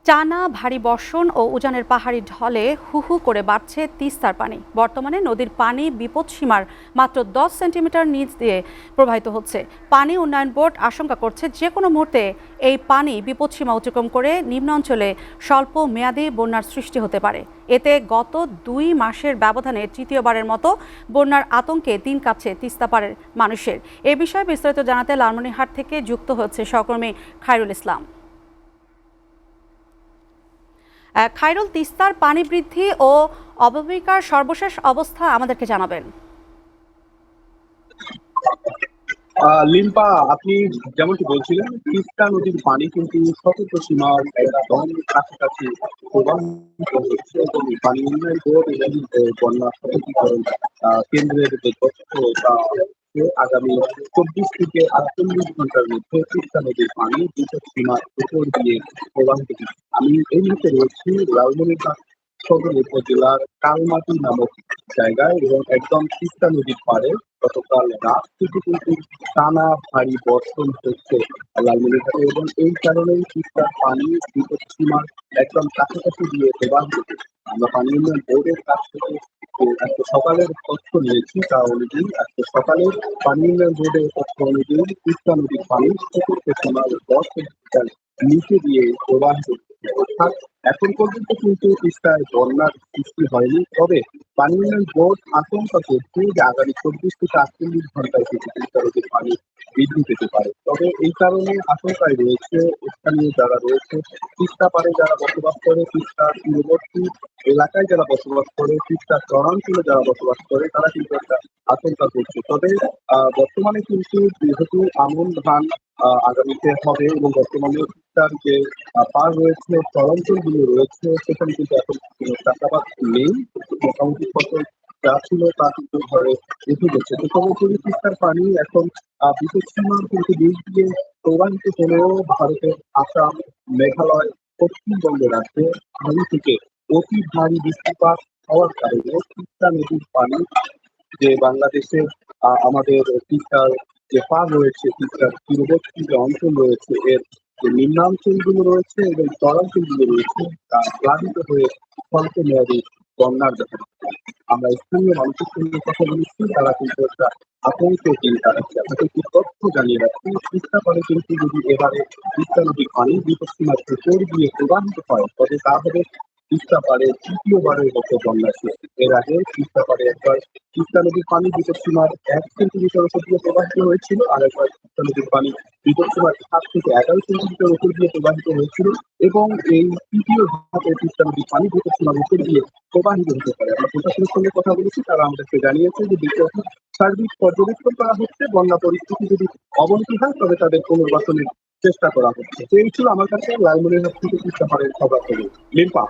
টানা ভারী বর্ষণ ও উজানের পাহাড়ি ঢলে হু হু করে বাড়ছে তিস্তার পানি। বর্তমানে নদীর পানি বিপদসীমার মাত্র 10 সেন্টিমিটার নিচ দিয়ে প্রবাহিত হচ্ছে। পানি উন্নয়ন বোর্ড আশঙ্কা করছে যে কোনো মুহূর্তে এই পানি বিপদসীমা অতিক্রম করে নিম্ন অঞ্চলে স্বল্প মেয়াদী বন্যার সৃষ্টি হতে পারে। এতে গত 2 মাসের ব্যবধানে তৃতীয়বারের মতো বন্যার আতঙ্কে দিন কাটছে তিস্তাপাড়ের মানুষের। এ বিষয়ে বিস্তারিত জানাতে লালমনিরহাট থেকে যুক্ত হচ্ছে সহকর্মী খায়রুল ইসলাম। খায়রুল, তিস্তার পানি বৃদ্ধি ও অববাহিকার সর্বশেষ অবস্থা আমাদেরকে জানাবেন। লিম্পা, আপনি যেমনটি বলছিলেন, তিস্তা নদীর পানি কিন্তু সতর্ক সীমার একদম কাছাকাছি প্রবাহিত হচ্ছে এবং পানি উন্নয়ন বোর্ড এবং বন্যা সতর্কীকরণ কেন্দ্রের যে তথ্য তা আগামী 24 থেকে 48 ঘন্টার মধ্যে তিস্তা নদীর পানি বিপদ সীমার উপর দিয়ে প্রবাহিত হচ্ছে। আমি এই মুহূর্তে রয়েছি লালমনিরহাট সদর উপজেলার কালমাটি নামক জায়গায় এবং একদম তিস্তা নদীর পাড়ে গতকাল রাত থেকে কিন্তু টানা ভারী বর্ষণ হচ্ছে লালমনিরহাটে এবং এই কারণেই তিস্তার পানি বিপদসীমার একদম কাছাকাছি দিয়ে প্রবাহিত হচ্ছে। আমরা পানি উন্নয়ন বোর্ডের কাছ থেকে আজকে সকালের তথ্য নিয়েছি, তা অনুযায়ী আজকে সকালে পানি উন্নয়ন বোর্ডের তথ্য অনুযায়ী তিস্তা নদীর পানি সতর্ক সীমার 10 সেন্টিমিটার নিচে দিয়ে প্রবাহিত হচ্ছে। অর্থাৎ এখন পর্যন্ত কিন্তু তিস্তায় বন্যার সৃষ্টি হয়নি, তবে পানি উন্নয়ন বোর্ড আশঙ্কা করছে যে আগামী 24 থেকে 48 ঘন্টায় কিন্তু তিস্তা নদীর পানি বৃদ্ধি পেতে পারে। তবে এই কারণে আশঙ্কায় রয়েছে স্থানীয় যারা রয়েছে, তিস্তা পাড়ে যারা বসবাস করে, তিস্তার তীরবর্তী এলাকায় যারা বসবাস করে, তিস্তার চরাঞ্চলে যারা বসবাস করে, তারা কিন্তু একটা আশঙ্কা করছে। তবে বর্তমানে কিন্তু যেহেতু আমন ধান আগামীতে হবে এবং বর্তমানে তিস্তার যে পার রয়েছে, চরাঞ্চলগুলো রয়েছে, সেখানে কিন্তু এখন কোনো চাষাবাদ নেই। মোটামুটি ফসল যা ছিল তা কিন্তু ঘরে উঠে গেছে। তো সর্বোপরি তিস্তার পানি এখন বিপদসীমার কিন্তু নিচ দিয়ে প্রবাহিত হলেও ভারতের আসাম, মেঘালয়, পশ্চিমবঙ্গ রাজ্যে ভারী থেকে অতি ভারী বৃষ্টিপাত হওয়ার কারণে তিস্তা নদীর পানি যে বাংলাদেশের আমাদের তিস্তার যে পার রয়েছে, তিস্তার তীরবর্তী যে অঞ্চল রয়েছে, এর যে নিম্নাঞ্চলগুলো রয়েছে এবং চরাঞ্চলগুলো রয়েছে তা প্লাবিত হয়ে স্বল্প মেয়াদী বন্যার দেখা দিচ্ছে। আমরা স্থানীয় মানুষের সঙ্গে কথা বলেছি, তারা কিন্তু একটা আতঙ্কের দিন কাটাচ্ছে। আপনাকে একটি তথ্য জানিয়ে রাখছি, তিস্তা পারে কিন্তু যদি এবারে তিস্তা নদীর পানি বিপদসীমার উপর দিয়ে প্রবাহিত হয়, তবে তা হবে তিস্তা পারে তৃতীয়বারের মতো বন্যা ছিল। এর আগে তিস্তা পারে একবার তিস্তা নদীর পানি বিপদসীমার 1 সেন্টিমিটার উপর দিয়ে প্রবাহিত হয়েছিল, আর একবার তিস্তা নদীর পানি বিপদসীমার 7 থেকে 11 সেন্টিমিটার উপর দিয়ে প্রবাহিত হয়েছিল এবং এই তৃতীয় ধাপে তিস্তা নদীর পানি বিপদসীমার উপর দিয়ে প্রবাহিত হতে পারে। আমরা প্রশাসনের সঙ্গে কথা বলেছি, তারা আমাদেরকে জানিয়েছে যে বিষয়টি সার্বিক পর্যবেক্ষণ করা হচ্ছে, বন্যা পরিস্থিতি যদি অবনতি হয় তবে তাদের পুনর্বাসনের চেষ্টা করা হচ্ছে। তো এই ছিল আমার কাছে লালমনিরহাট থেকে তিস্তা পাড়ের খবর। লিম্পা।